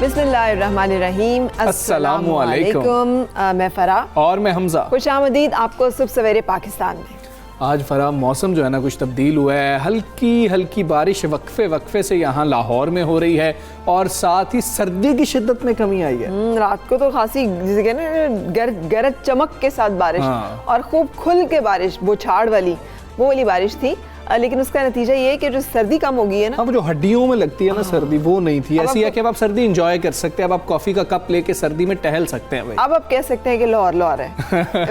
बिस्मिल्लाहिर्रहमानिर्रहीम, अस्सलामुअलैकुम। मैं फ़रा और मैं हमज़ा। खुशामदीद आपको सुबह सवेरे पाकिस्तान में। आज फ़रा मौसम जो है ना कुछ तब्दील हुआ है, हल्की हल्की बारिश वक्फे से यहाँ लाहौर में हो रही है और साथ ही सर्दी की शिद्दत में कमी आई है। रात को तो खासी जिसे कहते हैं गरज चमक के साथ बारिश और खूब खुल के बारिश, बौछार वाली वो वाली बारिश थी। लेकिन उसका नतीजा ये है कि जो सर्दी कम हो गई है ना, अब जो हड्डियों में लगती है ना सर्दी, वो नहीं थी। ऐसी है कि अब आप सर्दी एंजॉय कर सकते हैं। अब आप कॉफी का कप लेके सर्दी में टहल सकते हैं भाई। अब आप कह सकते हैं कि लाहौर है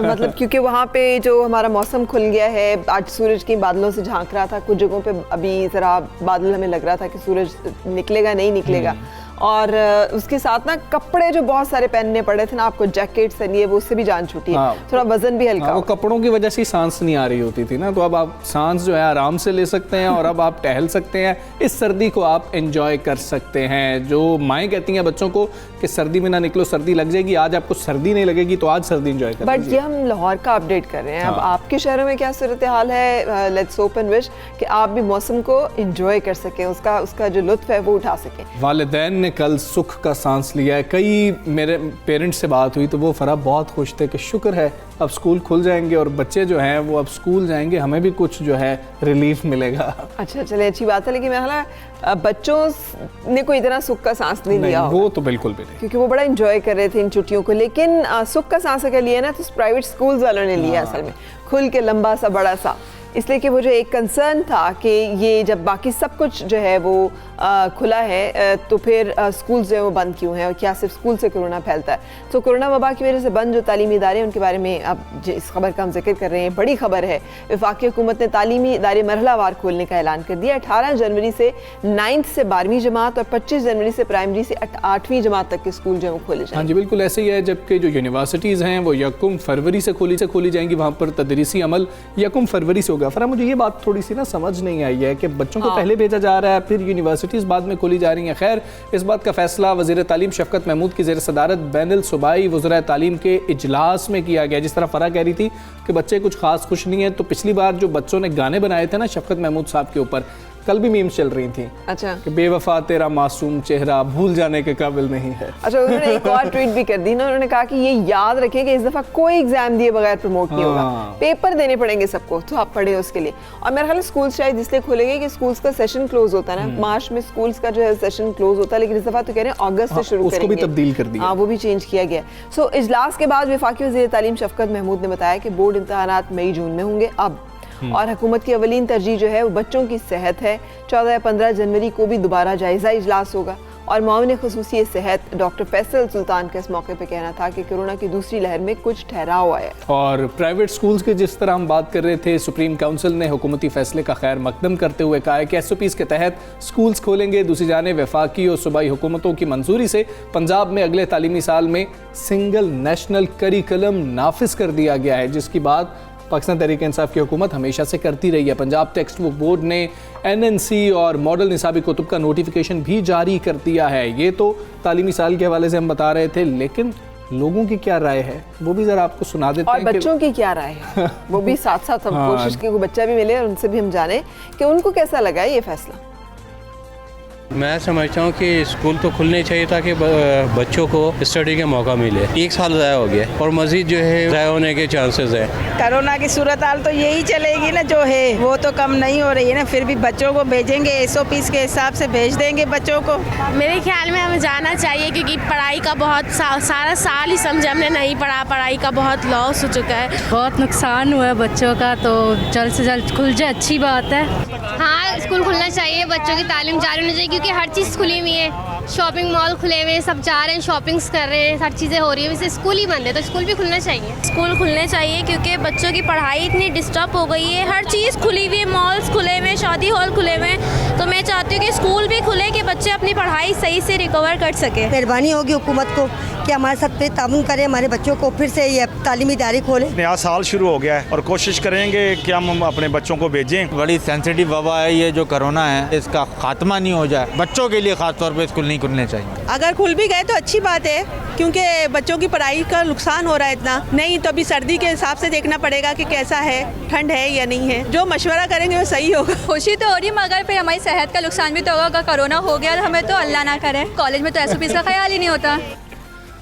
मतलब क्योंकि वहाँ पे जो हमारा मौसम खुल गया है। आज सूरज की बादलों से झांक रहा था, कुछ जगहों पे अभी जरा बादल हमें लग रहा था कि सूरज निकलेगा नहीं निकलेगा। और उसके साथ ना कपड़े जो बहुत सारे पहनने पड़े थे ना आपको, जैकेट्स लिए, वो उससे भी जान छूटी है। थोड़ा वजन भी हल्का। वो कपड़ों की वजह से सांस नहीं आ रही होती थी ना, तो अब आप सांस जो है आराम से ले सकते हैं और अब आप टहल सकते हैं। इस सर्दी को आप एंजॉय कर सकते हैं। जो माएँ कहती हैं बच्चों को कि सर्दी में ना निकलो, सर्दी लग जाएगी, आज आपको सर्दी नहीं लगेगी तो आज सर्दी एंजॉय करें। बट ये हम लाहौर का अपडेट कर रहे हैं। अब आपके शहरों में क्या सूरत हाल है? लेट्स होप एंड विश कि आप भी मौसम को एंजॉय कर सकें, उसका जो लुत्फ है वो उठा सकें। वालिदैन ने कल सुख का सांस लिया है। कई मेरे पेरेंट्स से बात हुई तो वो फ़रा बहुत खुश थे कि शुक्र है अब स्कूल खुल जाएंगे और बच्चे जो हैं वो अब स्कूल जाएंगे, हमें भी कुछ जो है रिलीफ मिलेगा। अच्छा चले, अच्छी बात है। लेकिन मेरा बच्चों ने कोई इतना सुख का सांस नहीं लिया, वो तो बिल्कुल भी नहीं, क्योंकि वो बड़ा एंजॉय कर रहे थे इन छुट्टियों को। लेकिन सुख का सांस अगर लिया ना तो प्राइवेट स्कूल्स वालों ने लिया असल में, खुल के लंबा सा बड़ा सा। इसलिए कि वो जो एक कंसर्न था कि ये जब बाकी सब कुछ जो है वो खुला है तो फिर स्कूल्स जो है वो बंद क्यों हैं और क्या सिर्फ स्कूल से कोरोना फैलता है। तो कोरोना वबा की वजह से बंद जो तालीमी इदारे हैं उनके बारे में अब इस खबर का हम जिक्र कर रहे हैं। बड़ी खबर है, वफाकी हुकूमत ने तालीमी इदारे मरहलावार खोलने का ऐलान कर दिया। 18 जनवरी से 9th से 12वीं जमात और 25 जनवरी से प्राइमरी से 8वीं जमात तक के स्कूल जो है वो खोले जाएंगे। हाँ जी बिल्कुल ऐसे ही है। जबकि जो यूनिवर्सिटीज़ हैं वो 1 फरवरी से खोली जाएंगी, वहाँ पर तदरीसी अमल 1 फरवरी से होगा। फिर मुझे ये बात थोड़ी सी ना समझ नहीं आई है कि बच्चों को पहले भेजा जा रहा है, फिर यूनिवर्सिटीज़ बाद में खोली जा रही हैं। खैर इस बात का फैसला वज़ीर तालीम शफ़क़त महमूद की ज़ेर सदारत बैनुल सूबाई वज़राए तालीम के इजलास में किया गया। जिस तरह फ़रा कह रही थी कि बच्चे कुछ खास खुश नहीं है, तो पिछली बार जो बच्चों ने गाने बनाए थे ना शफ़क़त महमूद साहब के ऊपर, कल भी मीम्स चल रही थी। अच्छा, कि बेवफा तेरा मासूम चेहरा भूल जाने के काबिल नहीं है। अच्छा, उन्होंने एक और ट्वीट भी कर दी ना, उन्होंने कहा कि ये याद रखें कि इस दफा कोई एग्जाम दिए बगैर प्रमोट नहीं होगा, पेपर देने पड़ेंगे सबको, तो आप पढ़े उसके लिए। और मेरे ख्याल स्कूल शायद इसलिए खोलेंगे कि स्कूल्स का सेशन क्लोज होता है ना, मार्च में स्कूल्स का जो है सेशन क्लोज होता है, लेकिन इस दफा तो कह रहे हैं अगस्त से शुरू करेंगे। उसको भी तब्दील कर दिया। हाँ, वो भी चेंज किया गया। सो इजलास के बाद वफाकी वज़ीर तालीम शफ़क़त महमूद ने बताया कि बोर्ड इम्तहानात मई जून में होंगे अब, और हुकूमत की अवलीन तरजीह जो है वो बच्चों की सेहत है। 14 या 15 जनवरी को भी दोबारा जायज़ा इजलास होगा। और मामले ख़ुसूसी सेहत डॉक्टर फैसल सुल्तान का इस मौके पर कहना था कि कोरोना की दूसरी लहर में कुछ ठहराव आया। और प्राइवेट स्कूल्स की जिस तरह हम बात कर रहे थे, सुप्रीम काउंसिल ने हुकूमती फैसले का खैर मकदम करते हुए कहा है कि SOPs के तहत स्कूल्स खोलेंगे। दूसरी जाने वफाकी और सूबाई हुकूमतों की मंजूरी से पंजाब में अगले तालीमी साल में सिंगल नेशनल करिकुलम नाफिज कर दिया गया है, जिसकी बात पाकिस्तान तहरीक इंसाफ की हुकूमत हमेशा से करती रही है। पंजाब टेक्स्ट बुक बोर्ड ने NNC और मॉडल निसाबी कुतुब का नोटिफिकेशन भी जारी कर दिया है। ये तो तालीमी साल के हवाले से हम बता रहे थे, लेकिन लोगों की क्या राय है वो भी ज़रा आपको सुना देते हैं। और बच्चों की क्या राय है वो भी साथ साथ हम कोशिश की बच्चा भी मिले और उनसे भी हम जाने कि उनको कैसा लगा ये फैसला। मैं समझता हूँ कि स्कूल तो खुलने चाहिए ताकि बच्चों को स्टडी का मौका मिले। 1 साल ज़ाया हो गया और मज़ीद जो है ज़ाया होने के चांसेस हैं। कोरोना की सूरत हाल तो यही चलेगी ना, जो है वो तो कम नहीं हो रही है ना। फिर भी बच्चों को भेजेंगे, SOPs के हिसाब से भेज देंगे बच्चों को। मेरे ख्याल में हमें जाना चाहिए, क्योंकि पढ़ाई का बहुत सारा साल ही समझे हमने नहीं पढ़ा, पढ़ाई का बहुत लॉस हो चुका है, बहुत नुकसान हुआ है बच्चों का। तो जल्द से जल्द खुल जाए, अच्छी बात है। हाँ, स्कूल खुलना चाहिए, बच्चों की तालीम जारी होनी चाहिए, क्योंकि हर चीज़ खुली हुई है। शॉपिंग मॉल खुले हुए हैं, सब जा रहे हैं, शॉपिंग्स कर रहे हैं, हर चीज़ें हो रही है। वैसे स्कूल ही बंद है तो स्कूल भी खुलना चाहिए। स्कूल खुलने चाहिए क्योंकि बच्चों की पढ़ाई इतनी डिस्टर्ब हो गई है। हर चीज़ खुली हुई है, मॉल्स खुले हुए हैं, शादी हॉल खुले हुए हैं। तो मैं चाहती हूँ कि स्कूल भी खुले कि बच्चे अपनी पढ़ाई सही से रिकवर कर सके। मेहरबानी होगी हुकूमत को कि हमारे साथ पे ताउन करें, हमारे बच्चों को फिर से ये तालीमी इदारे खोलें। नया साल शुरू हो गया है और कोशिश करेंगे कि हम अपने बच्चों को भेजें। बड़ी सेंसिटिव वबा है ये जो कोरोना है, इसका खात्मा नहीं हो जाए, बच्चों के लिए खास तौर पे स्कूल नहीं खुलने चाहिए। अगर खुल भी गए तो अच्छी बात है, क्योंकि बच्चों की पढ़ाई का नुकसान हो रहा है इतना। नहीं तो अभी सर्दी के हिसाब से देखना पड़ेगा कि कैसा है, ठंड है या नहीं है। जो मशवरा करेंगे वो सही होगा। खुशी तो हो रही मगर फिर हमारी सेहत का नुकसान भी तो होगा। अगर कोरोना हो गया तो हमें तो अल्लाह ना करे, कॉलेज में तो SOPs का ख्याल ही नहीं होता।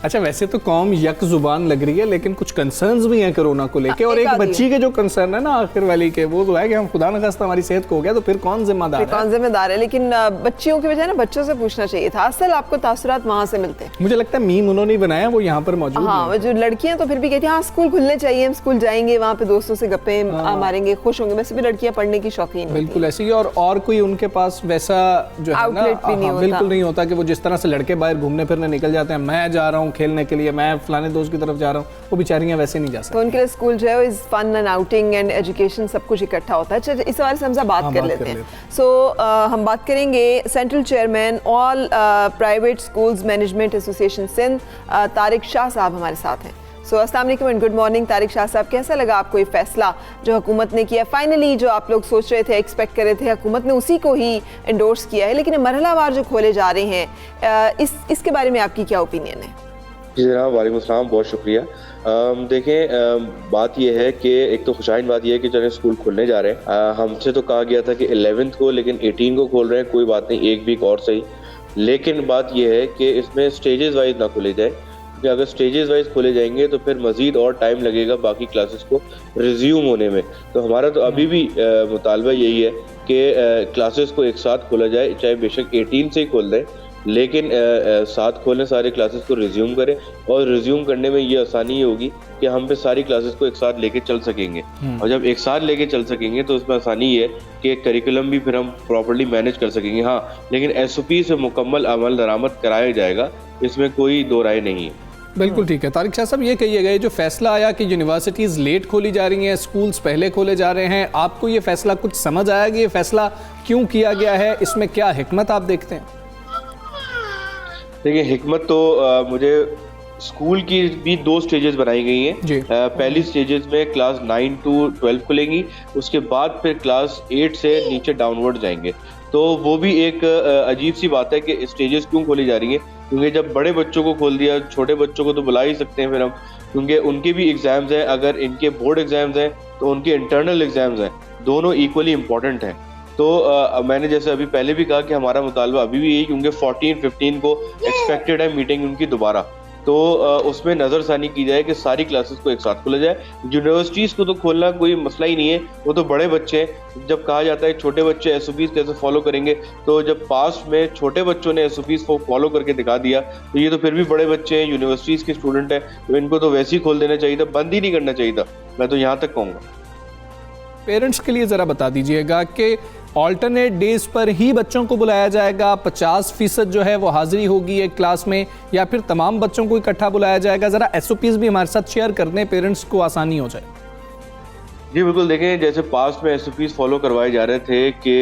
अच्छा, वैसे तो कौम यक जुबान लग रही है, लेकिन कुछ कंसर्न्स भी हैं कोरोना को लेके। और एक बच्ची के जो कंसर्न है ना आखिर वाली के, वो तो है कि हम खुदा न खास्ता हमारी सेहत को हो गया तो फिर कौन जिम्मेदार है। लेकिन बच्चियों की बजाय ना बच्चों से पूछना चाहिए था। असल आपको तासुरात वहाँ से मिलते हैं। मुझे लगता है मीम उन्होंने बनाया, वो यहाँ पर मौजूद। हाँ, जो लड़कियां तो फिर भी कहती हैं हाँ स्कूल खुलने चाहिए, हम स्कूल जाएंगे, वहाँ पे दोस्तों से गप्पे मारेंगे, खुश होंगे। वैसे भी लड़कियां पढ़ने की शौकीन बिल्कुल ऐसी ही। और कोई उनके पास वैसा जो है ना बिल्कुल नहीं होता कि वो जिस तरह से लड़के बाहर घूमने फिरने निकल जाते हैं, मैं जा रहा हूँ खेलने के लिए, मैं फलाने दोस्त की तरफ जा रहा हूँ, वो बेचारियां वैसे नहीं जा सकती। तो उनके लिए स्कूल जो है is fun and outing and education सब कुछ इकट्ठा होता है। चलिए इस बारे से हम बात कर लेते हैं। हम बात करेंगे central chairman all private schools management association Sindh, Tariq Shah sahab हमारे साथ हैं। अस्सलाम वालेकुम and good morning Tariq Shah sahab, कैसा लगा आपको ये फैसला जो हुकूमत ने किया? फाइनली जो आप लोग सोच रहे थे, एक्सपेक्ट कर रहे थे, हुकूमत ने उसी को ही एंडोर्स किया है, लेकिन मरहलावार जो खोले जा रहे हैं, इसके बारे में आपकी क्या ओपिनियन है? जी जनाब, वालेकुम अस्सलाम, बहुत शुक्रिया। देखें, बात यह है कि एक तो खुशाइन बात यह है कि चले स्कूल खुलने जा रहे हैं। हमसे तो कहा गया था कि 11th को, लेकिन 18 को खोल रहे हैं, कोई बात नहीं, एक वीक और सही। लेकिन बात यह है कि इसमें स्टेजेस वाइज ना खोले जाए, क्योंकि अगर स्टेजेस वाइज खोले जाएंगे तो फिर मजीद और टाइम लगेगा बाकी क्लासेस को रिज्यूम होने में। तो हमारा तो अभी भी मुतालबा यही है कि क्लासेस को एक साथ खोला जाए, चाहे बेशक 18 से ही खोल दें, लेकिन साथ खोलें, सारे क्लासेस को रिज्यूम करें। और रिज्यूम करने में ये आसानी होगी कि हम पे सारी क्लासेस को एक साथ लेके चल सकेंगे। और जब एक साथ लेके चल सकेंगे तो उसमें आसानी है कि करिकुलम भी फिर हम प्रॉपर्ली मैनेज कर सकेंगे। हाँ, लेकिन SOP से मुकम्मल अमल दरामद कराया जाएगा, इसमें कोई दो राय नहीं है। बिल्कुल ठीक है। तारिक शाह साहब, ये कहिएगा, ये जो फैसला आया कि यूनिवर्सिटीज़ लेट खोली जा रही हैं, स्कूल्स पहले खोले जा रहे हैं, आपको ये फैसला कुछ समझ आया कि ये फैसला क्यों किया गया है? इसमें क्या हिकमत आप देखते हैं? देखिए, हिकमत तो मुझे स्कूल की भी 2 स्टेजेस बनाई गई हैं। पहली स्टेजेस में क्लास 9 to 12 खुलेंगी, उसके बाद फिर क्लास 8 से नीचे डाउनवर्ड जाएंगे। तो वो भी एक अजीब सी बात है कि स्टेजेस क्यों खोली जा रही हैं, क्योंकि जब बड़े बच्चों को खोल दिया, छोटे बच्चों को तो बुला ही सकते हैं फिर हम, क्योंकि उनके भी एग्जाम्स हैं। अगर इनके बोर्ड एग्जाम्स हैं तो उनके इंटरनल एग्जाम्स हैं, दोनों इक्वली इम्पोर्टेंट हैं। तो मैंने जैसे अभी पहले भी कहा कि हमारा मुतालबा अभी भी यही, क्योंकि 14-15 को एक्सपेक्टेड है मीटिंग उनकी दोबारा, तो उसमें नज़रसानी की जाए कि सारी क्लासेस को एक साथ खोला जाए। यूनिवर्सिटीज़ को तो खोलना कोई मसला ही नहीं है, वो तो बड़े बच्चे हैं। जब कहा जाता है छोटे बच्चे SOPs कैसे फॉलो करेंगे, तो जब पास्ट में छोटे बच्चों ने SOPs को फॉलो करके दिखा दिया, तो ये तो फिर भी बड़े बच्चे हैं, यूनिवर्सिटीज़ के स्टूडेंट हैं, तो इनको तो वैसे ही खोल देना चाहिए था, बंद ही नहीं करना चाहिए था। मैं तो यहाँ तक कहूँगा। पेरेंट्स के लिए ज़रा बता दीजिएगा कि ऑल्टरनेट डेज पर ही बच्चों को बुलाया जाएगा, 50% जो है वो हाजिरी होगी एक क्लास में, या फिर तमाम बच्चों को इकट्ठा बुलाया जाएगा? ज़रा SOPs भी हमारे साथ शेयर कर दें, पेरेंट्स को आसानी हो जाए। जी बिल्कुल, देखें, जैसे पास्ट में SOPs फॉलो करवाए जा रहे थे कि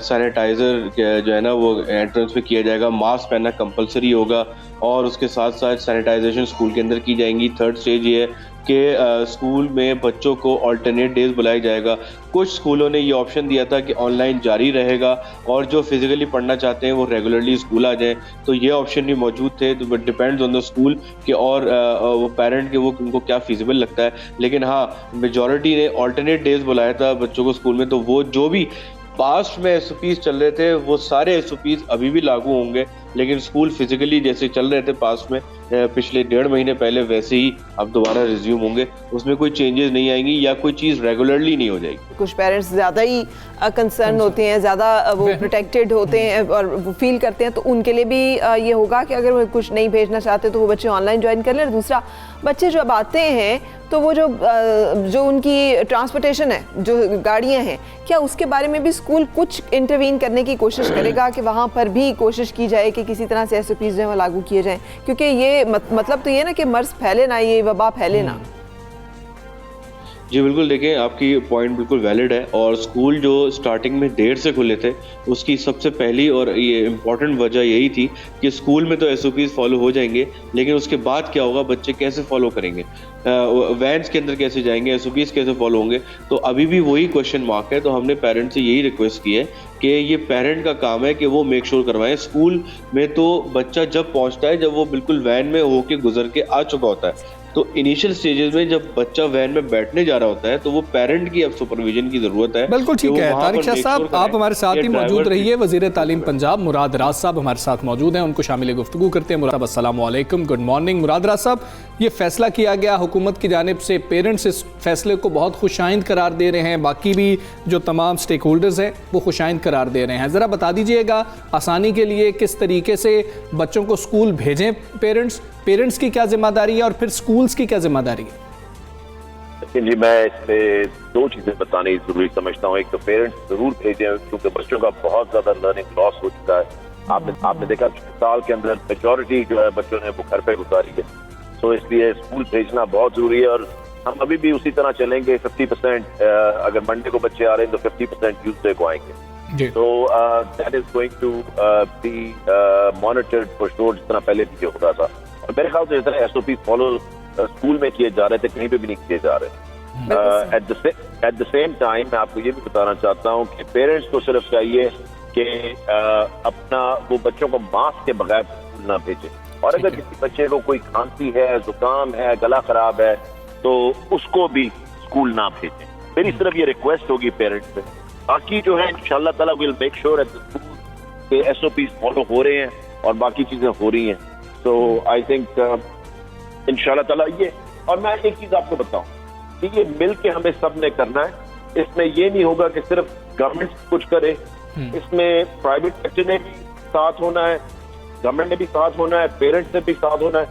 सैनिटाइज़र जो है ना वो एंट्रेंस पे किया जाएगा, मास्क पहनना कंपलसरी होगा, और उसके साथ साथ सैनिटाइजेशन स्कूल के अंदर की जाएंगी। थर्ड स्टेज ये है कि स्कूल में बच्चों को अल्टरनेट डेज बुलाया जाएगा। कुछ स्कूलों ने ये ऑप्शन दिया था कि ऑनलाइन जारी रहेगा और जो फिजिकली पढ़ना चाहते हैं वो रेगुलरली स्कूल आ जाएं, तो ये ऑप्शन भी मौजूद थे। तो but depends on the school कि और वो पेरेंट के वो उनको क्या फिजिबल लगता है। लेकिन हाँ, मेजॉरिटी ने अल्टरनेट डेज बुलाया था बच्चों को स्कूल में, तो वो जो भी पास्ट में SOPs चल रहे थे वो सारे SOPs अभी भी लागू होंगे, लेकिन स्कूल फिजिकली जैसे चल रहे थे पास्ट में पिछले 1.5 महीने पहले, वैसे ही अब दोबारा रिज्यूम होंगे। उसमें कोई चेंजेस नहीं आएंगी या कोई चीज़ रेगुलरली नहीं हो जाएगी। कुछ पेरेंट्स ज़्यादा ही कंसर्न होते हैं, ज़्यादा वो प्रोटेक्टेड होते हैं और वो फील करते हैं, तो उनके लिए भी ये होगा कि अगर वो कुछ नहीं भेजना चाहते तो वो बच्चे ऑनलाइन ज्वाइन कर लें। दूसरा, बच्चे जब आते हैं तो वो जो उनकी ट्रांसपोर्टेशन है, जो गाड़ियाँ हैं, क्या उसके बारे में भी स्कूल कुछ इंटरवीन करने की कोशिश करेगा कि वहाँ पर भी कोशिश की जाए कि किसी तरह से SOPs जो है लागू किए जाएं? क्योंकि ये मतलब तो ये ना कि मर्ज फैले ना, ये वबा फैले ना। जी बिल्कुल, देखिए आपकी पॉइंट बिल्कुल वैलिड है और स्कूल जो स्टार्टिंग में देर से खुले थे उसकी सबसे पहली और ये इम्पॉर्टेंट वजह यही थी कि स्कूल में तो एसओपीज फॉलो हो जाएंगे, लेकिन उसके बाद क्या होगा, बच्चे कैसे फॉलो करेंगे, वैन्स के अंदर कैसे जाएंगे, एसओपीज कैसे फॉलो होंगे। तो अभी भी वही क्वेश्चन मार्क है। तो हमने पेरेंट्स से यही रिक्वेस्ट की है कि ये पेरेंट का काम है कि वो मेक श्योर करवाएं। स्कूल में तो बच्चा जब पहुंचता है जब वो बिल्कुल वैन में होके गुजर के आ चुका होता है, तो इनिशियल स्टेजेस में जब बच्चा वैन में बैठने जा रहा होता है तो वो पेरेंट की अब सुपरविजन की जरूरत है। बिल्कुल ठीक है। तारिक शाह साहब, आप हमारे साथ ही मौजूद रहिए। वजीर तालीम पंजाब मुराद राज साहब हमारे साथ मौजूद हैं, उनको शामिल गुफ्तगू करते हैं। मुराद, अस्सलाम वालेकुम, गुड मॉर्निंग। मुराद राज साहब, ये फैसला किया गया हुकूमत की जानिब से, पेरेंट्स इस फैसले को बहुत खुशाइंद करार दे रहे हैं, बाकी भी जो तमाम स्टेक होल्डर्स हैं वो खुशाइंद करार दे रहे हैं। ज़रा बता दीजिएगा आसानी के लिए किस तरीके से बच्चों को स्कूल भेजें, पेरेंट्स की क्या जिम्मेदारी है और फिर स्कूल्स की क्या जिम्मेदारी है? जी, मैं इस पे दो चीजें बतानी जरूरी समझता हूँ। एक तो पेरेंट्स जरूर भेजें क्योंकि बच्चों का बहुत ज्यादा लर्निंग लॉस हो चुका है। आपने देखा साल के अंदर मेजॉरिटी जो है बच्चों ने वो घर पे गुजारी है, तो इसलिए स्कूल भेजना बहुत जरूरी है। और हम अभी भी उसी तरह चलेंगे। 50% अगर मंडे को बच्चे आ रहे हैं तो 50% ट्यूसडे को आएंगे। तो that is going to be monitored for sure, जिस तरह पहले भी हो रहा था। और मेरे ख्याल से इस तरह एसओपी फॉलो स्कूल में किए जा रहे थे, कहीं पे भी नहीं किए जा रहे। एट द सेम टाइम मैं आपको ये भी बताना चाहता हूँ कि पेरेंट्स को सिर्फ चाहिए कि अपना वो बच्चों को मास्क के बगैर स्कूल ना भेजे। और अगर किसी बच्चे को कोई खांसी है, जुकाम है, गला खराब है, तो उसको भी स्कूल ना भेजें। मेरी सिर्फ ये रिक्वेस्ट होगी पेरेंट्स से। बाकी जो है इंशाल्लाह ताला will make sure at the school के एसओपी फॉलो हो रहे हैं और बाकी चीजें हो रही हैं। सो आई थिंक इंशाल्लाह ताला ये। और मैं एक चीज आपको बताऊं कि ये मिल के हमें सब ने करना है। इसमें ये नहीं होगा कि सिर्फ गवर्नमेंट कुछ करे, इसमें प्राइवेट सेक्टर ने भी साथ होना है, गवर्नमेंट ने भी साथ होना है, पेरेंट्स ने भी साथ होना है,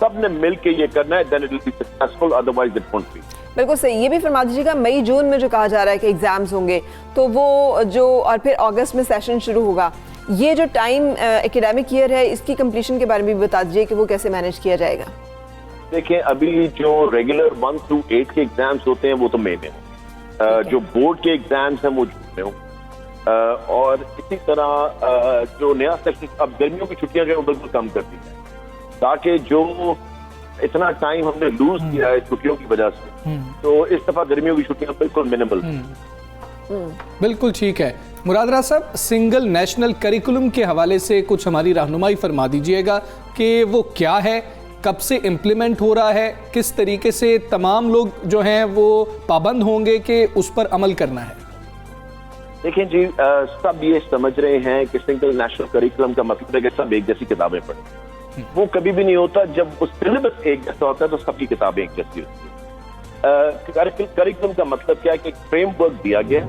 सब ने मिल के ये करना है। Then it will be successful, otherwise it won't be. बिल्कुल सही। ये भी फरमा दीजिएगा, मई जून में जो कहा जा रहा है कि एग्जाम्स होंगे, तो वो जो और फिर अगस्त में सेशन शुरू होगा, ये जो टाइम एकेडमिक ईयर है इसकी कंप्लीशन के बारे में भी बता दीजिए कि वो कैसे मैनेज किया जाएगा। देखिए, अभी जो रेगुलर 1 से 8 के एग्जाम्स होते हैं वो तो मई में होंगे, जो बोर्ड के एग्जाम्स हैं वो जून में होंगे। और इसी तरह जो नया सेक्शन, अब गर्मियों की छुट्टियां जो है वो बिल्कुल कम कर दी जाए, ताकि जो इतना टाइम हमने लूज किया है छुट्टियों की वजह से, तो इस दफा गर्मियों की छुट्टियां बिल्कुल मिनिमल। बिल्कुल ठीक है। मुराद राज साहब, सिंगल नेशनल करिकुलम के हवाले से कुछ हमारी रहनुमाई फरमा दीजिएगा कि वो क्या है, कब से इम्प्लीमेंट हो रहा है, किस तरीके से तमाम लोग जो हैं वो पाबंद होंगे कि उस पर अमल करना है? देखिए जी, सब ये समझ रहे हैं कि सिंगल नेशनल करिकुलम का मतलब है कि सब एक जैसी किताबें पढ़ें। वो कभी भी नहीं होता। जब वो सिलेबस एक जैसा होता है तो सबकी किताबें एक जैसी होती है। करिकुलम का मतलब क्या है कि एक फ्रेमवर्क दिया गया,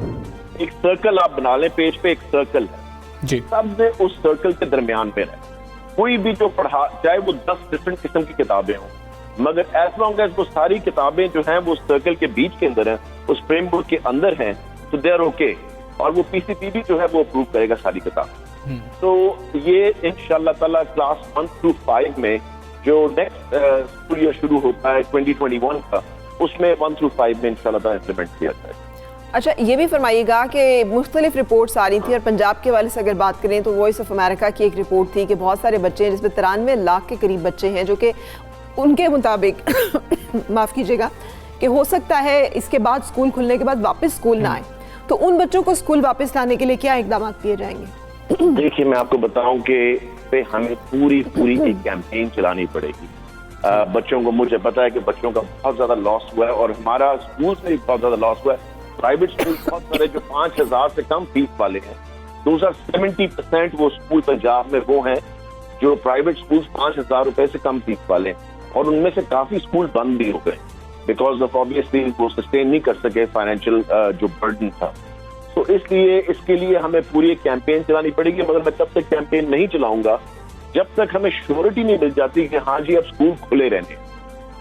एक सर्कल आप बना लें, पेज पे एक सर्कल है जी, सब ने उस सर्कल के दरमियान में रहे। कोई भी जो पढ़ा, चाहे वो 10 डिफरेंट किस्म की किताबें हों, मगर एज लॉन्ग एज वो सारी किताबें जो हैं वो उस सर्कल के बीच के अंदर हैं, उस फ्रेमवर्क के अंदर हैं, तो दे आर ओके। और वो पीसीपीबी जो है वो अप्रूव करेगा सारी किताब। तो ये इंशाल्लाह ताला क्लास 1 to 5 में जो नेक्स्ट स्कूल ईयर शुरू होता है 2021 का, उसमें 1 to 5 में इंशाल्लाह ताला इम्प्लीमेंट किया जाएगा। अच्छा, ये भी फरमाइएगा कि मुख्तलिफ रिपोर्ट्स आ रही थी और पंजाब के वाले से अगर बात करें तो वॉइस ऑफ अमेरिका की एक रिपोर्ट थी कि बहुत सारे बच्चे हैं, जिसमें 93 लाख के करीब बच्चे हैं, जो कि उनके मुताबिक माफ़ कीजिएगा कि हो सकता है इसके बाद स्कूल खुलने के बाद वापस स्कूल ना आए। तो उन बच्चों को स्कूल वापस लाने के लिए क्या इकदाम किए जाएंगे? देखिए, मैं आपको बताऊं कि हमें पूरी एक कैंपेन चलानी पड़ेगी। बच्चों को, मुझे पता है कि बच्चों का बहुत ज्यादा लॉस हुआ है और हमारा स्कूल से भी बहुत ज्यादा लॉस हुआ है। प्राइवेट स्कूल बहुत सारे जो 5,000 से कम फीस वाले हैं, 70% वो स्कूल पंजाब में वो हैं जो प्राइवेट स्कूल 5,000 रुपए से कम फीस वाले हैं, और उनमें से काफी स्कूल बंद भी हो गए बिकॉज ऑफ ऑब्वियसली वो सस्टेन नहीं कर सके फाइनेंशियल जो बर्डन था। तो इसलिए इसके लिए हमें पूरी एक कैंपेन चलानी पड़ेगी, मगर मैं तब तक कैंपेन नहीं चलाऊंगा जब तक हमें श्योरिटी नहीं मिल जाती कि हाँ जी अब स्कूल खुले रहने।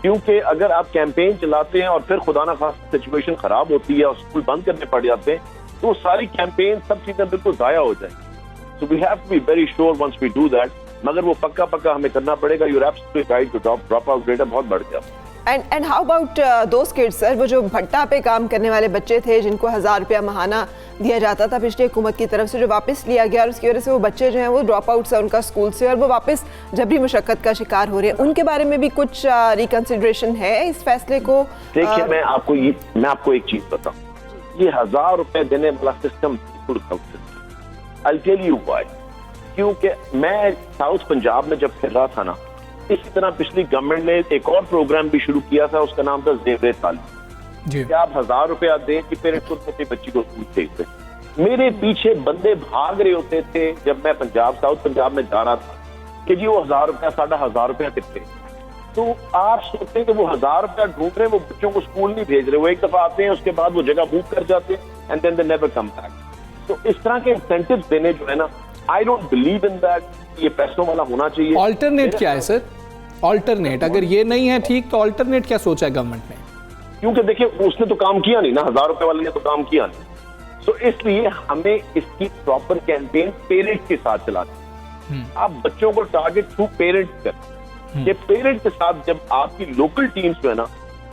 क्योंकि अगर आप कैंपेन चलाते हैं और फिर खुदा ना खास्ता सिचुएशन खराब होती है और स्कूल बंद करने पड़ जाते हैं, तो सारी कैंपेन, सब चीजें बिल्कुल जाया हो जाएंगी। So we have to be very sure once we do that, मगर वो पक्का हमें करना पड़ेगा। You're absolutely right, drop out rate बहुत बढ़ गया। And how about those kids sir, वो जो भट्टा पे काम करने वाले बच्चे थे जिनको 1000 रुपया महाना दिया जाता था पिछली हुकूमत की तरफ से, जो वापस लिया गया और उसकी वजह से वो बच्चे जो हैं वो ड्रॉप आउट है उनका स्कूल से और वो वापस जबरी मुशक्कत का शिकार हो रहे हैं, उनके बारे में भी कुछ रिकंसिडरेशन है इस फैसले को? देखिए मैं आपको एक चीज बताऊं, ये 1000 रुपए देने वाला सिस्टम बिल्कुल गलत system. I'll tell you why। क्योंकि मैं साउथ पंजाब में जब फिर रहा था ना, इसी तरह पिछली गवर्नमेंट ने एक और प्रोग्राम भी शुरू किया था, उसका नाम था ज़ेवर तालीम। क्या आप 1000 रुपया दें कि पेरेंट्स को अपनी बच्ची को स्कूल भेजते? मेरे पीछे बंदे भाग रहे होते थे जब मैं साउथ पंजाब में जा रहा था कि जी वो 1000 रुपया 1500 रुपया कितने। तो आप सोचते हैं कि वो 1000 रुपया ढूंढ रहे हैं, वो बच्चों को स्कूल नहीं भेज रहे, वो एक दफा आते हैं उसके बाद वो जगह मूव कर जाते हैं and then they never come back. तो इस तरह के इंसेंटिव्स देने जो है ना, I don't believe in that, ये पैसों वाला होना चाहिए। ऑल्टरनेट क्या है सर? ऑल्टरनेट अगर ये नहीं है ठीक तो ऑल्टरनेट क्या सोचा है गवर्नमेंट ने? क्योंकि देखिए उसने तो काम किया नहीं ना, 1000 रुपए वाले ने तो काम किया नहीं, तो इसलिए हमें इसकी प्रॉपर कैंपेन पेरेंट्स के साथ चलानी। आप बच्चों को टारगेट थ्रू पेरेंट्स कर, ये पेरेंट्स के साथ जब आपकी लोकल टीम्स जो है ना,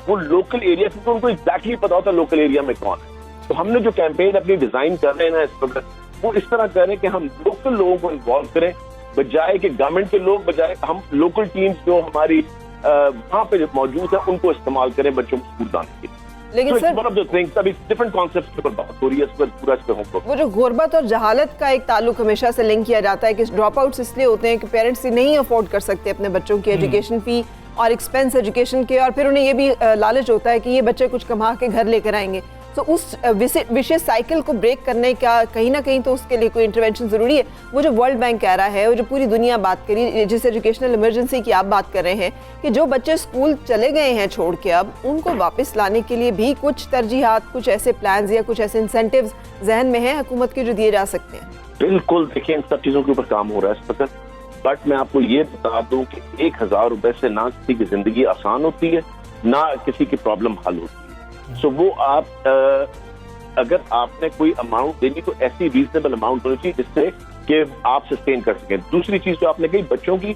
वो लोकल एरिया से तो उनको एग्जैक्टली पता होता है लोकल एरिया में कौन है। तो हमने जो कैंपेन अपनी डिजाइन कर रहे हैं ना इस वक्त, वो इस तरह कर रहे हैं कि हम लोकल लोगों को इन्वॉल्व करें, बजाय कि गवर्नमेंट के लोग, बजाय हम लोकल टीम्स जो हमारी वहाँ पे मौजूद है उनको इस्तेमाल करें बच्चों को स्कूल जाने के लिए। लेकिन सर डिफरेंट कॉन्सेप्ट्स के ऊपर बात हो रही है, पूरा इस पे होमवर्क। वो जो गुर्बत और जहालत का एक ताल्लुक हमेशा से लिंक किया जाता है कि ड्रॉप आउट्स इसलिए होते हैं कि पेरेंट्स नहीं अफोर्ड कर सकते अपने बच्चों की एजुकेशन फी और एक्सपेंस एजुकेशन के, और फिर उन्हें ये भी लालच होता है कि ये बच्चे कुछ कमा के घर लेकर आएंगे। तो उस विशेष साइकिल को ब्रेक करने का कहीं ना कहीं तो उसके लिए कोई इंटरवेंशन जरूरी है। वो जो वर्ल्ड बैंक कह रहा है, वो जो पूरी दुनिया बात करी, जिस एजुकेशनल इमरजेंसी की आप बात कर रहे हैं, कि जो बच्चे स्कूल चले गए हैं छोड़ के, अब उनको वापस लाने के लिए भी कुछ तरजीहात, कुछ ऐसे प्लान्स या कुछ ऐसे इंसेंटिव्स जहन में है हुकूमत के जो दिए जा सकते हैं? बिल्कुल, देखिए इन सब चीजों के ऊपर काम हो रहा है इस वक्त, बट मैं आपको ये बता दूं कि 1000 रुपए से ना किसी की जिंदगी आसान होती है, ना किसी की प्रॉब्लम हल होती है। सो वो आप अगर आपने कोई अमाउंट देनी तो ऐसी रीजनेबल अमाउंट होनी चाहिए जिससे कि आप सस्टेन कर सकें। दूसरी चीज जो आपने कही, बच्चों की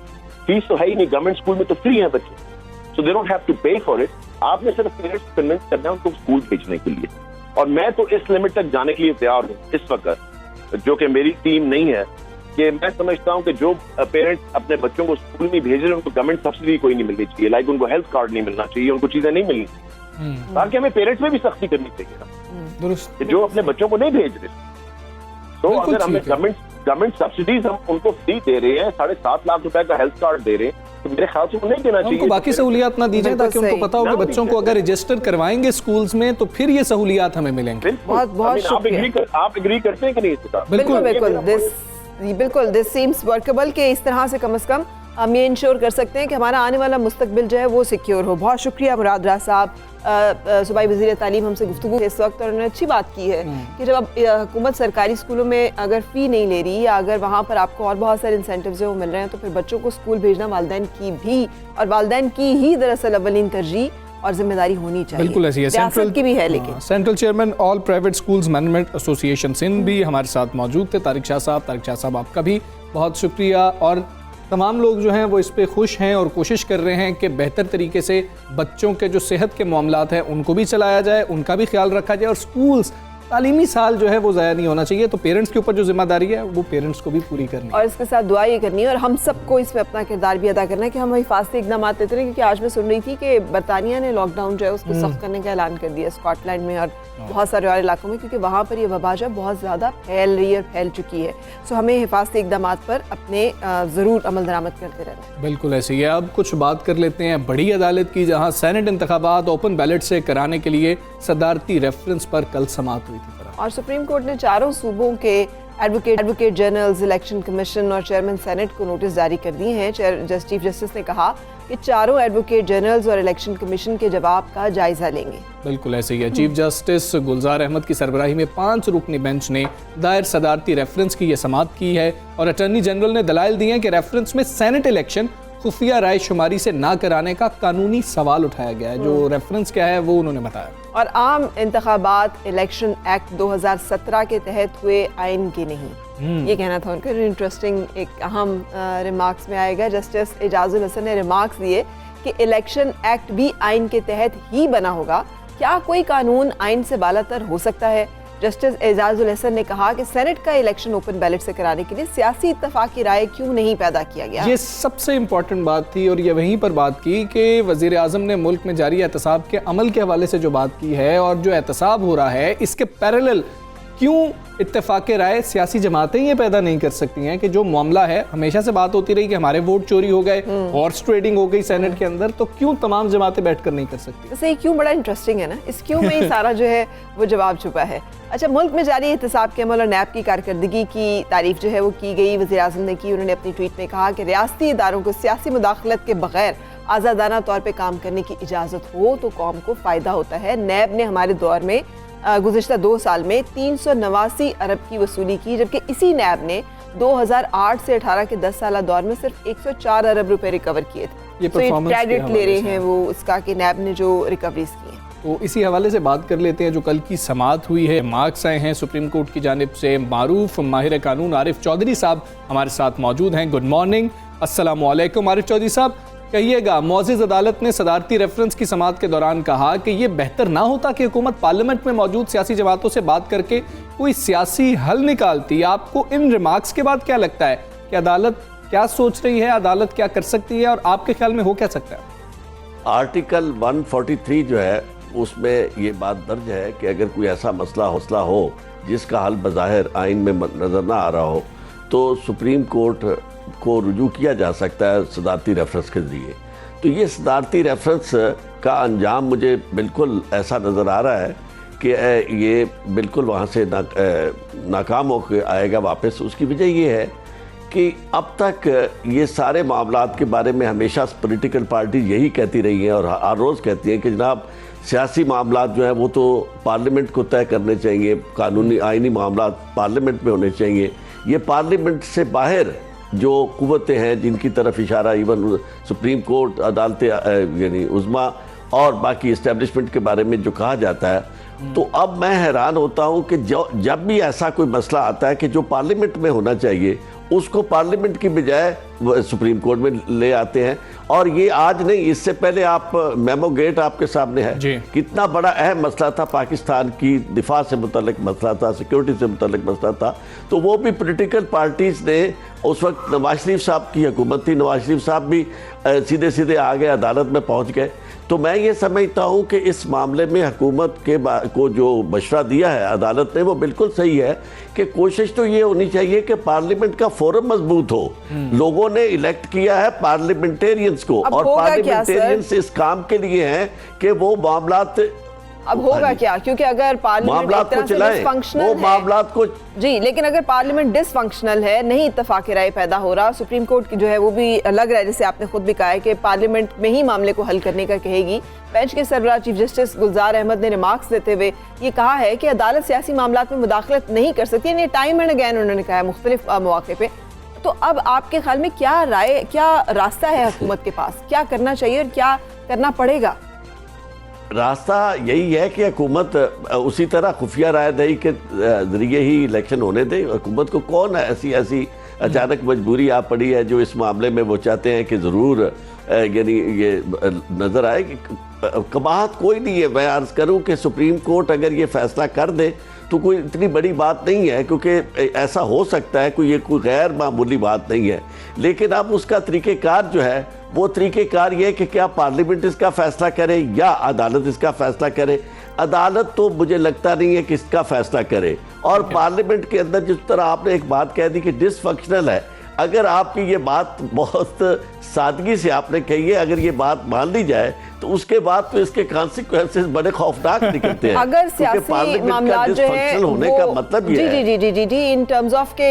फीस तो है ही नहीं, गवर्नमेंट स्कूल में तो फ्री है बच्चे, सो दे डोंट हैव टू पे फॉर इट। आपने सिर्फ पेरेंट्स को कन्विंस करना है उनको स्कूल भेजने के लिए, और मैं तो इस लिमिट तक जाने के लिए तैयार हूँ इस वक्त, जो कि मेरी टीम नहीं है, कि मैं समझता हूँ कि जो पेरेंट्स अपने बच्चों को स्कूल नहीं भेज रहे उनको गवर्नमेंट सब्सिडी कोई नहीं मिलनी चाहिए, लाइक उनको हेल्थ कार्ड नहीं मिलना चाहिए, उनको चीजें नहीं मिलनी, ताकि हमें पेरेंट्स में भी सख्ती करनी चाहिए ना, जो अपने बच्चों को नहीं भेज रहे। तो अगर हमें गवर्नमेंट सब्सिडीज हम उनको फ्री दे रहे हैं, 7.5 लाख रुपए का हेल्थ कार्ड दे रहे हैं, तो मेरे ख्याल से नहीं देना चाहिए। उनको बाकी सहूलियात ना दीजिए ताकि उनको पता हो कि बच्चों को अगर रजिस्टर करवाएंगे स्कूल्स में तो फिर ये सहूलियात हमें मिलेंगे। बहुत आप एग्री करते हैं कि नहीं? बिल्कुल दिस सीम्स वर्केबल कि इस तरह से कम हम ये इंश्योर कर सकते हैं कि हमारा आने वाला मुस्तकबिल जो है वो सिक्योर हो। बहुत शुक्रिया मुराद राज साहब, सूबाई वज़ीर तालीम, हमसे गुफ्तगू इस वक्त, और उन्होंने अच्छी बात की है कि जब अब हुकूमत सरकारी स्कूलों में अगर फ़ी नहीं ले रही या अगर वहाँ पर आपको और बहुत सारे इंसेंटिव्स जो मिल रहे हैं, तो फिर बच्चों को स्कूल भेजना वालिदैन की भी, और वालिदैन की ही दरअसल अव्वलीन तरजीह और जिम्मेदारी होनी चाहिए। बिल्कुल ऐसी है, सेंट्रल की भी है। लेकिन central chairman all private schools management association Sindh भी हमारे साथ मौजूद थे, तारिक शाह साहब आपका भी बहुत शुक्रिया। और तमाम लोग जो हैं वो इस पे खुश हैं और कोशिश कर रहे हैं कि बेहतर तरीके से बच्चों के जो सेहत के मामलात हैं उनको भी चलाया जाए, उनका भी ख्याल रखा जाए, और स्कूल्स तालीमी साल जो है वो ज़ाया नहीं होना चाहिए। तो पेरेंट्स के ऊपर जो जिम्मेदारी है वो पेरेंट्स को भी पूरी करनी है, और इसके साथ दुआ ये करनी है, और हम सबको इसमें अपना किरदार भी अदा करना है कि हम हिफाजती इकदाम लेते रहे। क्योंकि आज मैं सुन रही थी कि बरतानिया ने लॉकडाउन जो है उसको सख्त करने का ऐलान कर दिया, स्कॉटलैंड में और बहुत सारे और इलाकों में, क्योंकि वहाँ पर ये वबा जो बहुत ज़्यादा फैल रही है और फैल चुकी है। सो हमें हिफाजती इकदाम पर अपने ज़रूर अमल दरामद करते रहना। बिल्कुल ऐसे ही है। अब कुछ बात कर लेते हैं बड़ी अदालत की, जहाँ सेनेट इंतखाबात ओपन बैलेट से कराने के लिए सदारती रेफरेंस पर कल समाअत हुई थी। और सुप्रीम कोर्ट ने चारों सूबों के एडवोकेट जनरल्स, इलेक्शन कमीशन और चेयरमैन सेनेट को नोटिस जारी कर दिए हैं। चीफ जस्टिस ने कहा कि चारों एडवोकेट जनरल्स और इलेक्शन कमीशन के जवाब का जायजा लेंगे। बिल्कुल ऐसे ही है। चीफ जस्टिस गुलजार अहमद की सरबराही में 5 रुकनी बेंच ने दायर सदारती रेफरेंस की ये समाअत की है, और अटॉर्नी जनरल ने दलाइल दिए हैं कि रेफरेंस में सेनेट इलेक्शन खुफिया राय शुमारी से ना कराने का कानूनी सवाल उठाया गया है। जो रेफरेंस क्या है वो उन्होंने बताया। और आम इंतखाबात इलेक्शन एक्ट 2017 के तहत हुए आइन के नहीं, ये कहना था उनका। इंटरेस्टिंग एक अहम रिमार्क्स में आएगा। जस्टिस एजाजुल हसन ने रिमार्क्स दिए कि इलेक्शन एक्ट भी आइन के तहत ही बना होगा। क्या कोई कानून आइन से बालातर हो सकता है? जस्टिस एजाजुल हसन ने कहा कि सेनेट का इलेक्शन ओपन बैलेट से कराने के लिए सियासी इत्तेफाक की राय क्यों नहीं पैदा किया गया? ये सबसे इम्पोर्टेंट बात थी और ये वहीं पर बात की कि वज़ीर आज़म ने मुल्क में जारी एहतसाब के अमल के हवाले से जो बात की है और जो एहतसाब हो रहा है इसके पैरेलल क्यों इत्तेफाक राय सियासी जमातें ये पैदा नहीं कर सकती हैं कि जो मामला है, हमेशा से बात होती रही कि हमारे वोट चोरी हो गए, हॉर्स ट्रेडिंग हो गई सेनेट के अंदर, तो क्यों तमाम जमातें बैठकर नहीं कर सकती? वैसे ये क्यों बड़ा इंटरेस्टिंग है ना, इस क्यों में ही सारा जो है वो जवाब छुपा है। अच्छा, मुल्क में जारी एहतसाब के अमल और नैब की कारकर्दगी की तारीफ जो है वो की गई, वज़ीर आज़म ने की। उन्होंने अपनी ट्वीट में कहा कि रियासती इदारों को सियासी मुदाखलत के बगैर आज़ादाना तौर पर काम करने की इजाज़त हो तो कौम को फ़ायदा होता है। नैब ने हमारे दौर में गुज़िश्ता 2 साल में 389 अरब की वसूली की, जबकि इसी नैब ने 2008 से 18 के 10 साल दौर में सिर्फ 104 अरब रुपए रिकवर किए थे। तो ये क्रेडिट ले रहे हैं वो उसका कि नैब ने जो रिकवरीज की हैं। तो इसी हवाले से बात कर लेते हैं जो कल की समाअत हुई है। मार्क्स आए हैं सुप्रीम कोर्ट की जानिब से। मारूफ माहिर कानून आरिफ चौधरी साहब हमारे साथ मौजूद हैं। गुड मॉर्निंग, अस्सलाम वालेकुम। आरिफ चौधरी साहब, कहिएगा, मौजिज़ अदालत ने सदारती रेफरेंस की समाअत के दौरान कहा कि ये बेहतर ना होता कि हुकूमत पार्लियामेंट में मौजूद सियासी जमातों से बात करके कोई सियासी हल निकालती। आपको इन रिमार्क्स के बाद क्या लगता है कि अदालत क्या सोच रही है, अदालत क्या कर सकती है और आपके ख्याल में हो क्या सकता है? आर्टिकल 143 जो है उसमें ये बात दर्ज है कि अगर कोई ऐसा मसला हो जिसका हल बज़ाहिर आइन में नज़र ना आ रहा हो तो सुप्रीम कोर्ट को रुजू किया जा सकता है सदारती रेफरेंस के ज़रिए। तो ये सदारती रेफरेंस का अंजाम मुझे बिल्कुल ऐसा नज़र आ रहा है कि ये बिल्कुल वहाँ से नाकाम होकर आएगा वापस। उसकी वजह ये है कि अब तक ये सारे मामलात के बारे में हमेशा पॉलिटिकल पार्टी यही कहती रही हैं और हर रोज़ कहती हैं कि जनाब सियासी मामलात जो हैं वो तो पार्लियामेंट को तय करने चाहिए, कानूनी आइनी मामलात पार्लियामेंट में होने चाहिए। ये पार्लियामेंट से बाहर जो कुव्वतें हैं जिनकी तरफ इशारा इवन सुप्रीम कोर्ट, अदालतें यानी उज़्मा और बाकी इस्टेब्लिशमेंट के बारे में जो कहा जाता है, तो अब मैं हैरान होता हूं कि जब भी ऐसा कोई मसला आता है कि जो पार्लियामेंट में होना चाहिए उसको पार्लियामेंट की बजाय सुप्रीम कोर्ट में ले आते हैं। और ये आज नहीं, इससे पहले आप मेमो गेट आपके सामने है, कितना बड़ा अहम मसला था, पाकिस्तान की दिफा से मुतल्लिक मसला था, सिक्योरिटी से मुतल्लिक मसला था, तो वो भी पॉलिटिकल पार्टीज़ ने उस वक्त नवाज शरीफ साहब की हुकूमत थी, नवाज शरीफ साहब भी सीधे सीधे आ गए, अदालत में पहुँच गए। तो मैं ये समझता हूँ कि इस मामले में हुकूमत को जो मशवरा दिया है अदालत ने वो बिल्कुल सही है कि कोशिश तो ये होनी चाहिए कि पार्लियामेंट का फोरम मजबूत हो। लोगों ने इलेक्ट किया है पार्लियामेंटेरियंस को और पार्लियामेंटेरियंस इस काम के लिए हैं कि वो मामलात अब होगा क्या, क्योंकि अगर पार्लियामेंट एक तरह से डिसफंक्शनल मामलात को जी, लेकिन अगर पार्लियामेंट डिसफंक्शनल है, नहीं इत्तेफाक राय पैदा हो रहा, सुप्रीम कोर्ट की जो है वो भी लग रहा है जैसे आपने खुद भी कहा है कि पार्लियामेंट में ही मामले को हल करने का कहेगी। बेंच के सरबराह चीफ जस्टिस गुलजार अहमद ने रिमार्क्स देते हुए ये कहा है कि अदालत सियासी मामलात में मुदाखलत नहीं कर सकती, यानी टाइम एंड अगैन उन्होंने कहा है मुख्तलिफ मौके पे। तो अब आपके ख्याल में क्या राय, क्या रास्ता है हुकूमत के पास, क्या करना चाहिए और क्या करना पड़ेगा? रास्ता यही है कि हुकूमत उसी तरह खुफिया राय दही के जरिए ही इलेक्शन होने दे। हुकूमत को कौन ऐसी अचानक मजबूरी आ पड़ी है जो इस मामले में वो चाहते हैं कि ज़रूर यानी ये नज़र आए कि कबाहत कोई नहीं है। मैं अर्ज़ करूं कि सुप्रीम कोर्ट अगर ये फैसला कर दे तो कोई इतनी बड़ी बात नहीं है, क्योंकि ऐसा हो सकता है कोई गैर मामूली बात नहीं है। लेकिन अब उसका तरीक़ेकार जो है वो तरीक़ेकार ये है कि क्या पार्लियामेंट इसका फ़ैसला करे या अदालत इसका फ़ैसला करे। अदालत तो मुझे लगता नहीं है कि इसका फ़ैसला करे। और पार्लियामेंट के अंदर जिस तरह आपने एक बात कह दी कि डिसफंक्शनल है, अगर आपकी ये बात बहुत सादगी से आपने कही है, अगर ये बात मान ली जाए तो उसके बाद तो इसके कॉन्सिक्वेंसेस बड़े खौफनाक निकलते हैं। अगर सियासी मामला जो है होने का मतलब ये है जी इन टर्म्स ऑफ के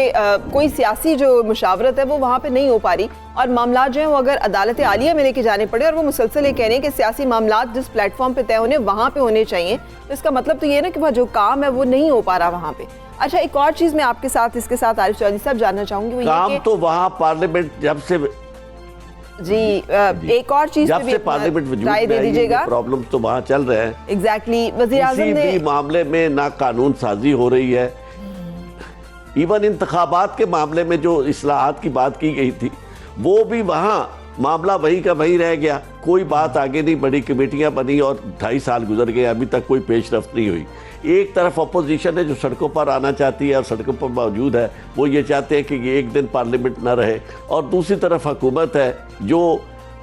कोई सियासी जो मुशावरत है वो वहाँ पे नहीं हो पा रही और मामला जो है वो अगर अदालत आलिया में लेके जाने पड़े और वो मुसलसल ये कह रहे हैं कि सियासी मामला जिस प्लेटफॉर्म पे तय होने वहाँ पे होने चाहिए, तो इसका मतलब तो ये ना कि वह जो काम है वो नहीं हो पा रहा वहाँ पे। अच्छा, एक और चीज मैं आपके साथ इसके साथ आरिफ चौधरी साहब जानना चाहूंगी, वो काम तो वहाँ पार्लियामेंट जब से जी एक और चीज जब से पार्लियामेंट राय दे दीजिएगा, प्रॉब्लम तो वहाँ चल रहे हैं। एग्जैक्टली, वज़ीर आज़म ने किसी भी मामले में ना कानून साजी हो रही है। इवन इंतखाबात के मामले में जो इस्लाहात की बात की गई थी वो भी वहाँ मामला वहीं का वहीं रह गया, कोई बात आगे नहीं बढ़ी, कमेटियां बनी और 2.5 साल गुजर गए, अभी तक कोई पेशरफ्त नहीं हुई। एक तरफ अपोजिशन है जो सड़कों पर आना चाहती है और सड़कों पर मौजूद है, वो ये चाहते हैं कि ये एक दिन पार्लियामेंट ना रहे, और दूसरी तरफ हुकूमत है जो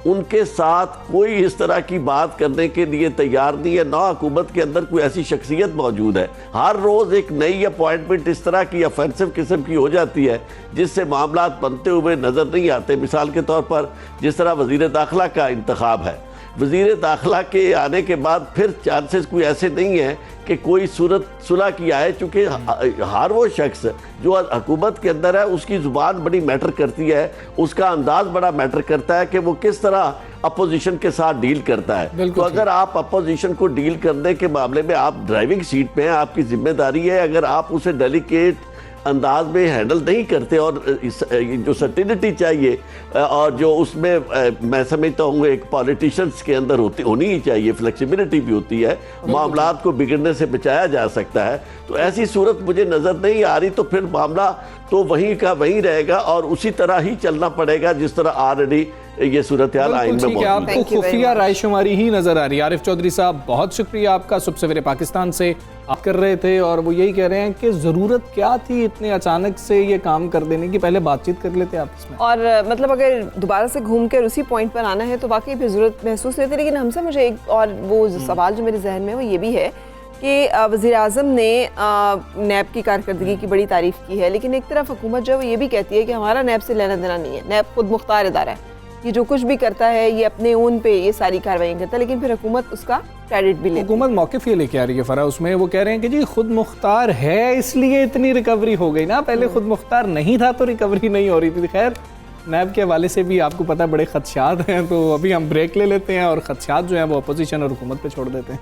उनके साथ कोई इस तरह की बात करने के लिए तैयार नहीं है, ना हुकूमत के अंदर कोई ऐसी शख्सियत मौजूद है। हर रोज़ एक नई अपॉइंटमेंट इस तरह की ऑफेंसिव किस्म की हो जाती है जिससे मामला बनते हुए नज़र नहीं आते। मिसाल के तौर पर जिस तरह वज़ीर दाखिला का इंतखाब है, वज़ीर दाखिला के आने के बाद फिर चांसेस कोई ऐसे नहीं है कि कोई सूरत सुलह की आए, चूँकि हर वो शख्स जो हुकूमत के अंदर है उसकी ज़ुबान बड़ी मैटर करती है, उसका अंदाज़ बड़ा मैटर करता है कि वो किस तरह अपोजिशन के साथ डील करता है। तो अगर आप अपोजिशन को डील करने के मामले में आप ड्राइविंग सीट पे हैं, आपकी जिम्मेदारी है, अगर आप उसे डेलिकेट अंदाज में हैंडल नहीं करते और जो सर्टिनिटी चाहिए और जो उसमें मैं समझता हूँ एक पॉलिटिशियंस के अंदर होनी ही चाहिए, फ्लेक्सिबिलिटी भी होती है, मामलात को बिगड़ने से बचाया जा सकता है, तो ऐसी सूरत मुझे नज़र नहीं आ रही। तो फिर मामला तो वहीं का वहीं रहेगा और उसी तरह ही चलना पड़ेगा जिस तरह ऑलरेडी ये सूरत हाल आइन में मौजूद है। आपको खुफिया रायशुमारी ही नजर आ रही है। आरिफ चौधरी साहब, बहुत शुक्रिया आपका। सुबह सवेरे पाकिस्तान से आप कर रहे थे और वो यही कह रहे हैं कि ज़रूरत क्या थी इतने अचानक से ये काम कर देने की, पहले बातचीत कर लेते आपस में। और मतलब अगर दोबारा से घूम कर उसी पॉइंट पर आना है तो वाकई फिर ज़रूरत महसूस होती है। लेकिन हमसे मुझे एक और वो सवाल जो मेरे जहन में है वो ये भी है कि वज़ीर आज़म ने नैब की कारकर्दगी की बड़ी तारीफ़ की है, लेकिन एक तरफ हुकूमत जो है वो ये भी कहती है कि हमारा नैब से लेना देना नहीं है, नैब खुद मुख्तार इदारा है, ये जो कुछ भी करता है ये अपने ओन पे ये सारी कार्रवाई करता है, लेकिन फिर हुकूमत उसका क्रेडिट भी लेती है। हुकूमत मौक़िफ़ ये लेके आ रही है फरा, उसमें वो कह रहे हैं कि जी खुद मुख्तार है इसलिए इतनी रिकवरी हो गई ना, पहले खुद मुख्तार नहीं था तो रिकवरी नहीं हो रही थी। खैर, नैब के हवाले से भी आपको पता बड़े खदशात हैं, तो अभी हम ब्रेक ले लेते हैं और खदशात जो हैं वो अपोजिशन और हुकूमत पे छोड़ देते हैं।